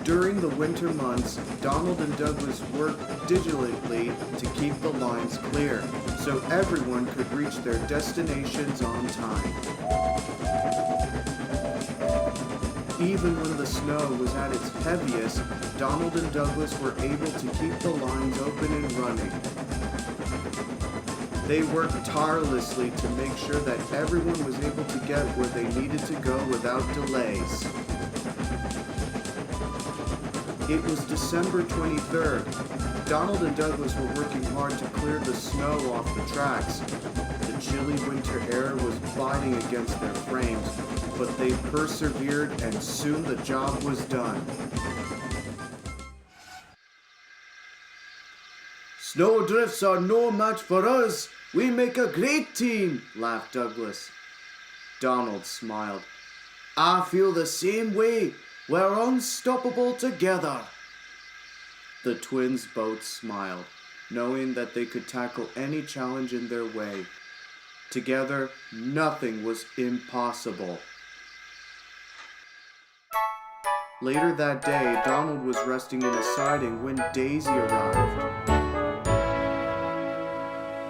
During the winter months, Donald and Douglas worked diligently to keep the lines clear, so everyone could reach their destinations on time. Even when the snow was at its heaviest, Donald and Douglas were able to keep the lines open and running. They worked tirelessly to make sure that everyone was able to get where they needed to go without delays. It was December 23rd. Donald and Douglas were working hard to clear the snow off the tracks. The chilly winter air was biting against their frames, but they persevered and soon the job was done. "Snowdrifts are no match for us. We make a great team," laughed Douglas. Donald smiled. "I feel the same way. We're unstoppable together." The twins both smiled, knowing that they could tackle any challenge in their way. Together, nothing was impossible. Later that day, Donald was resting in a siding when Daisy arrived.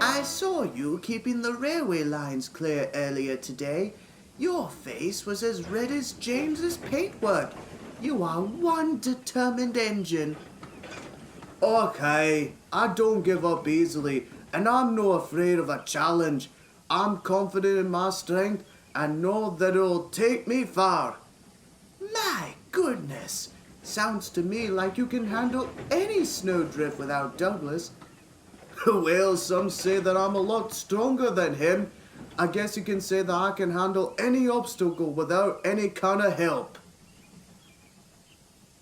"I saw you keeping the railway lines clear earlier today. Your face was as red as James's paintwork. You are one determined engine." "Okay, I don't give up easily, and I'm no afraid of a challenge. I'm confident in my strength and know that it'll take me far." "My goodness, sounds to me like you can handle any snowdrift without Douglas." "Well, some say that I'm a lot stronger than him. I guess you can say that I can handle any obstacle without any kind of help."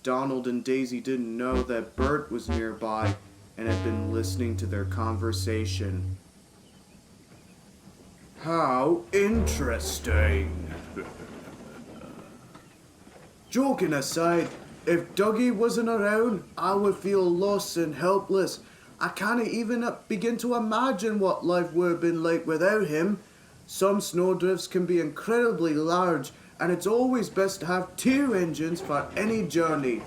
Donald and Daisy didn't know that Bert was nearby and had been listening to their conversation. "How interesting." "Joking aside, if Dougie wasn't around, I would feel lost and helpless. I can't even begin to imagine what life would have been like without him. Some snowdrifts can be incredibly large, and it's always best to have two engines for any journey."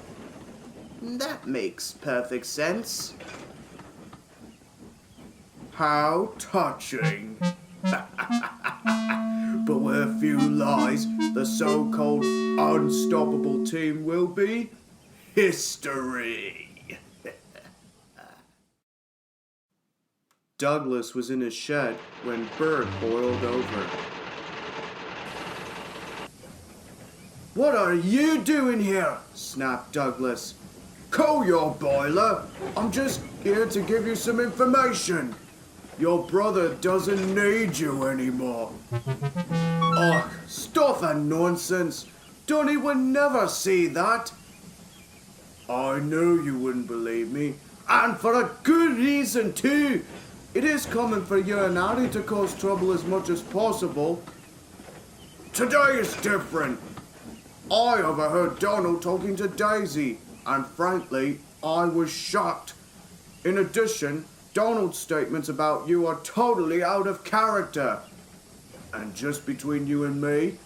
"That makes perfect sense." "How touching." But with a few lies, the so-called unstoppable team will be history. Douglas was in his shed when Bert boiled over. "What are you doing here?" snapped Douglas. "Cool your boiler. I'm just here to give you some information. Your brother doesn't need you anymore." "Ugh, stuff and nonsense. Donnie would never say that." "I knew you wouldn't believe me, and for a good reason too. It is common for you and Harry to cause trouble as much as possible. Today is different. I overheard Donald talking to Daisy, and frankly, I was shocked. In addition, Donald's statements about you are totally out of character. And just between you and me,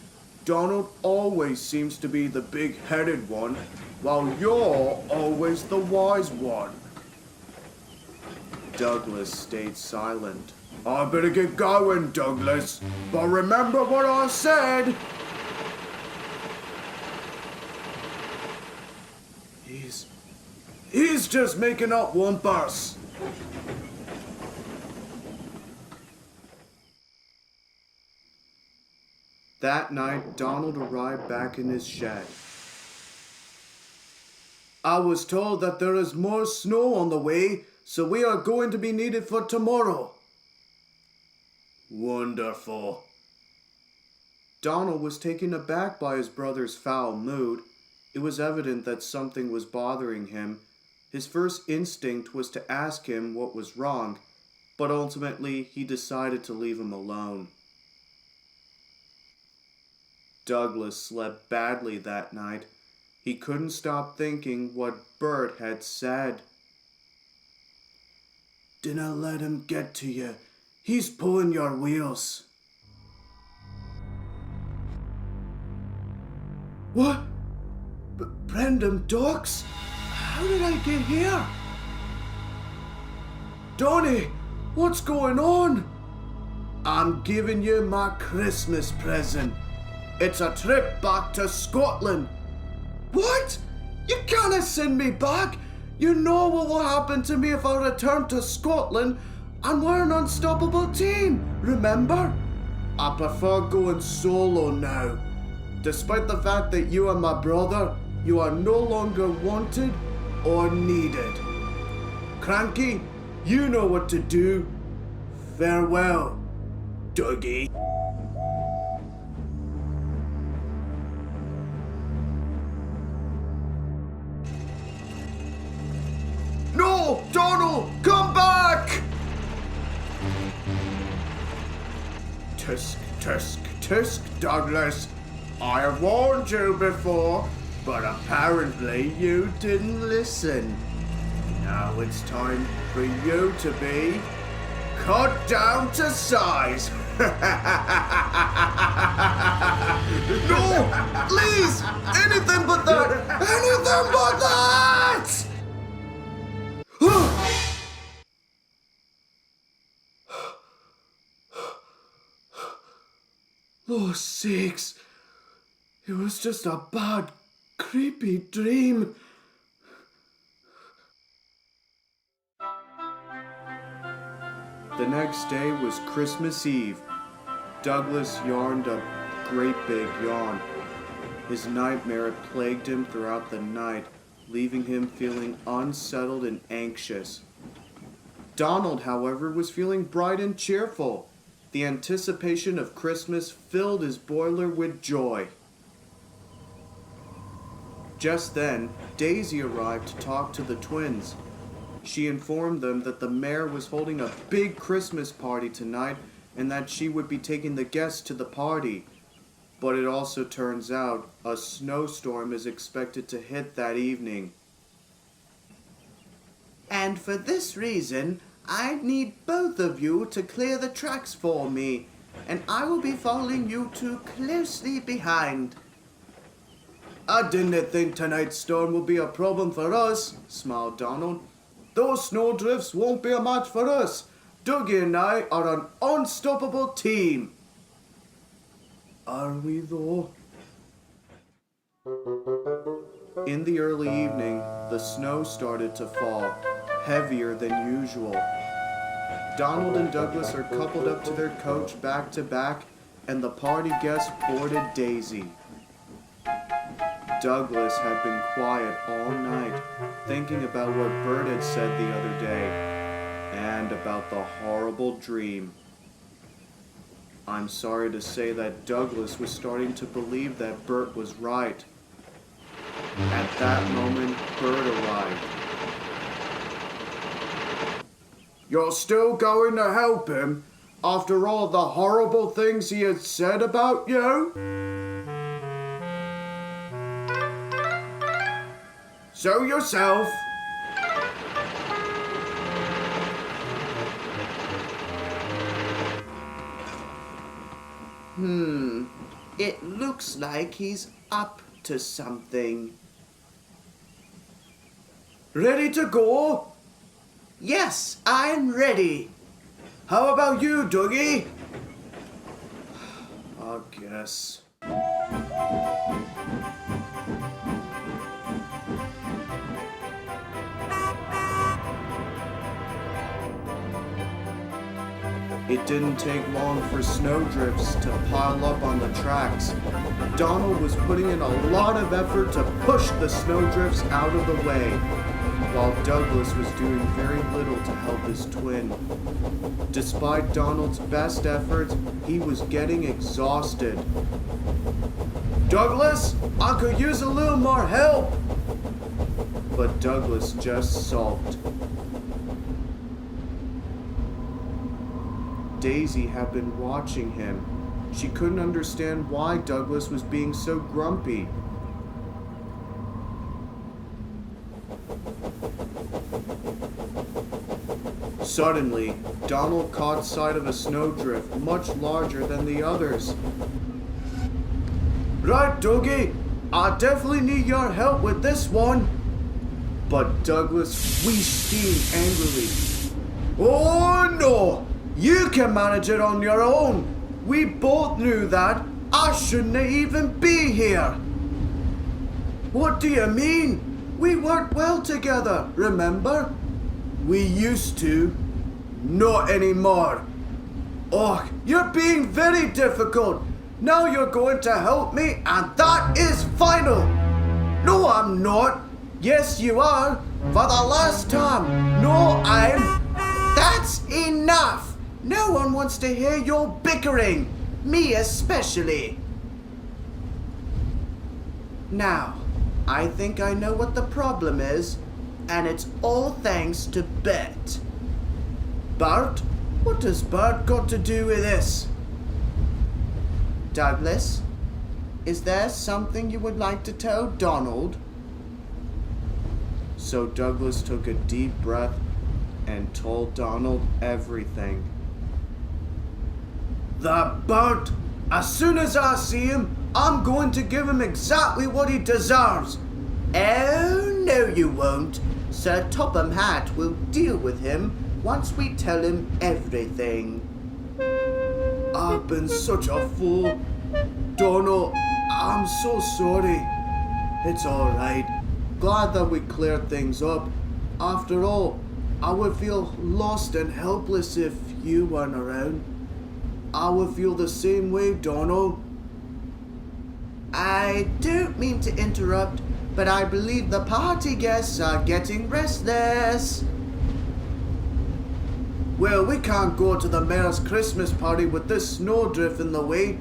Donald always seems to be the big-headed one, while you're always the wise one." Douglas stayed silent. "I better get going, Douglas, but remember what I said." He's just making up wumpus." That night, Donald arrived back in his shed. "I was told that there is more snow on the way, so we are going to be needed for tomorrow." "Wonderful." Donald was taken aback by his brother's foul mood. It was evident that something was bothering him. His first instinct was to ask him what was wrong, but ultimately he decided to leave him alone. Douglas slept badly that night. He couldn't stop thinking what Bert had said. "Dinna let him get to you. He's pulling your wheels." What? Random ducks? How did I get here? Donnie, what's going on? I'm giving you my Christmas present. It's a trip back to Scotland. What? You can't send me back. You know what will happen to me if I return to Scotland, and we're an unstoppable team, remember? I prefer going solo now. Despite the fact that you are my brother, you are no longer wanted or needed. Cranky, you know what to do. Farewell, Dougie. No, Donald, come back! Tusk, Douglas. I have warned you before, but apparently you didn't listen. Now it's time for you to be cut down to size. No, please, anything but that, anything but that! Oh, sakes. It was just a bad, creepy dream. The next day was Christmas Eve. Douglas yawned a great big yawn. His nightmare had plagued him throughout the night, leaving him feeling unsettled and anxious. Donald, however, was feeling bright and cheerful. The anticipation of Christmas filled his boiler with joy. Just then, Daisy arrived to talk to the twins. She informed them that the mayor was holding a big Christmas party tonight and that she would be taking the guests to the party. But it also turns out a snowstorm is expected to hit that evening. And for this reason, I need both of you to clear the tracks for me, and I will be following you two closely behind. I didn't think tonight's storm would be a problem for us, smiled Donald. Those snowdrifts won't be a match for us. Dougie and I are an unstoppable team. Are we though? In the early evening, the snow started to fall, heavier than usual. Donald and Douglas are coupled up to their coach back to back, and the party guests boarded Daisy. Douglas had been quiet all night, thinking about what Bert had said the other day, and about the horrible dream. I'm sorry to say that Douglas was starting to believe that Bert was right. At that moment, Bert arrived. You're still going to help him after all the horrible things he had said about you? Show yourself. It looks like he's up to something. Ready to go? Yes, I'm ready. How about you, Dougie? I guess. It didn't take long for snowdrifts to pile up on the tracks. Donald was putting in a lot of effort to push the snowdrifts out of the way, while Douglas was doing very little to help his twin. Despite Donald's best efforts, he was getting exhausted. Douglas, I could use a little more help! But Douglas just sulked. Daisy had been watching him. She couldn't understand why Douglas was being so grumpy. Suddenly, Donald caught sight of a snowdrift much larger than the others. Right, Dougie, I definitely need your help with this one. But Douglas wheezed steam angrily. Oh no! You can manage it on your own. We both knew that. I shouldn't even be here. What do you mean? We worked well together, remember? We used to. Not anymore. Oh, you're being very difficult. Now you're going to help me, and that is final. No, I'm not. Yes, you are. For the last time. No, I'm... That's enough. No one wants to hear your bickering. Me especially. Now, I think I know what the problem is, and it's all thanks to Bert. Bert? What has Bert got to do with this? Douglas, is there something you would like to tell Donald? So Douglas took a deep breath and told Donald everything. That Bert, as soon as I see him, I'm going to give him exactly what he deserves. Oh, no you won't. Sir Topham Hatt will deal with him once we tell him everything. I've been such a fool. Donald, I'm so sorry. It's alright. Glad that we cleared things up. After all, I would feel lost and helpless if you weren't around. I would feel the same way, Donald. I don't mean to interrupt, but I believe the party guests are getting restless. Well, we can't go to the mayor's Christmas party with this snowdrift in the way.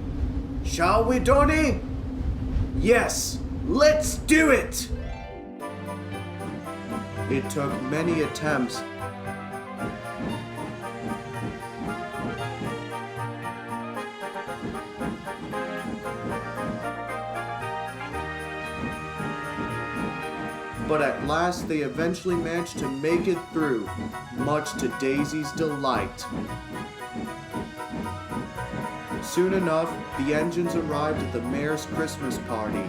Shall we, Donny? Yes, let's do it! It took many attempts. But at last they eventually managed to make it through, much to Daisy's delight. Soon enough, the engines arrived at the mayor's Christmas party.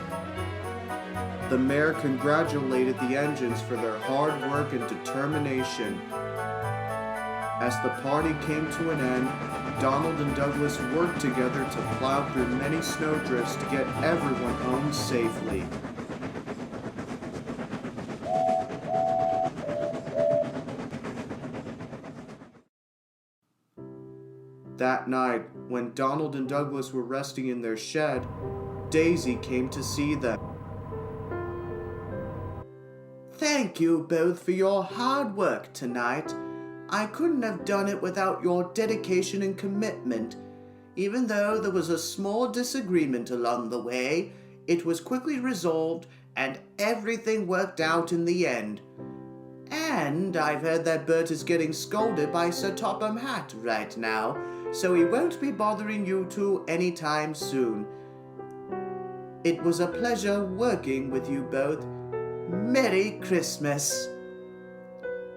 The mayor congratulated the engines for their hard work and determination. As the party came to an end, Donald and Douglas worked together to plow through many snowdrifts to get everyone home safely. That night, when Donald and Douglas were resting in their shed, Daisy came to see them. Thank you both for your hard work tonight. I couldn't have done it without your dedication and commitment. Even though there was a small disagreement along the way, it was quickly resolved and everything worked out in the end. And I've heard that Bert is getting scolded by Sir Topham Hatt right now, so he won't be bothering you two anytime soon. It was a pleasure working with you both. Merry Christmas.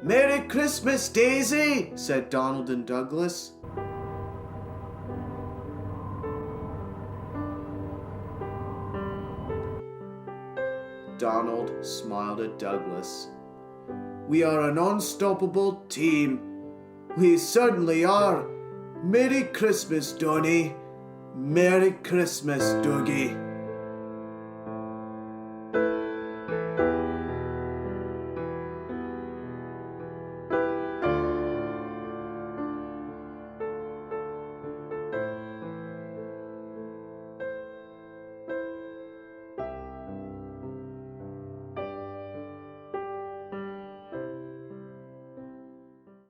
Merry Christmas, Daisy, said Donald and Douglas. Donald smiled at Douglas. We are an unstoppable team. We certainly are. Merry Christmas, Donny. Merry Christmas, Dougie.